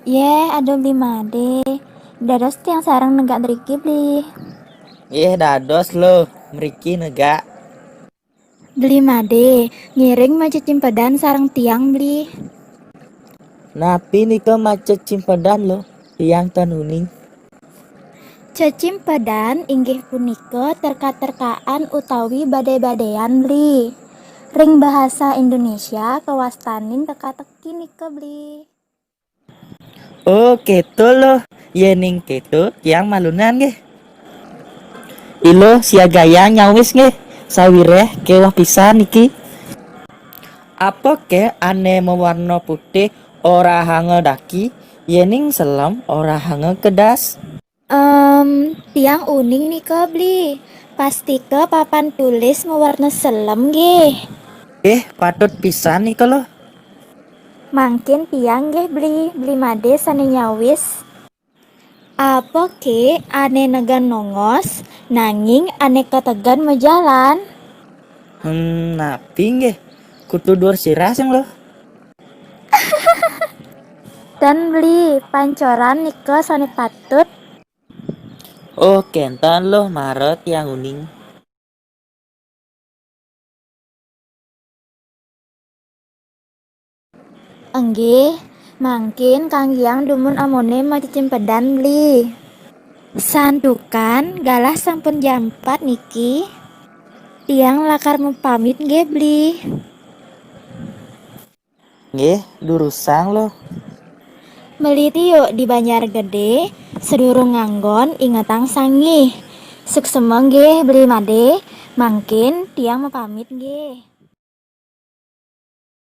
Ye, ada beli made. Dados tiang sarang negak driki beli. Dados lo, mriki negak. Beli made, ngiring maju cimpedan sarang tiang beli. Napi nika macet cimpedan lo, tiang tanuning. Cecimpedan inggih punika terka-terkaan utawi badai-badean beli. Ring bahasa Indonesia kawastanin teka-teki nika beli. Oh keto lo, yening keto tiang malunan nggih. Ilo siagaya nyawis nggih, sawireh kewah pisan niki. Apa ke ane mewarna putih ora hange daki, yening selam ora hange kedas. Tiang uning nika beli. Pasti ke papan tulis mewarna selem nggih. Patut pisan nika lo. Mangkin tiang nggih beli made sane nyawis. Apa ke ane negan nongos nanging ane ketegan mejalan. Napi nggih, kudu dur sirah sing lo. Dan beli pancoran nika sane patut. Oh kentan lo Maret yang uning. Enggih, mangkin Kang Giang dumun amone maju cimpedan beli. Santukan galah sampun jam 4 niki. Tiang lakar mempamit nggih beli. Nggih, durusang lo. Meliti yuk di Banjar Gede, sedurung nganggon ingetang sangih. Suksemeng nggih beli made, mangkin tiang mempamit nggih.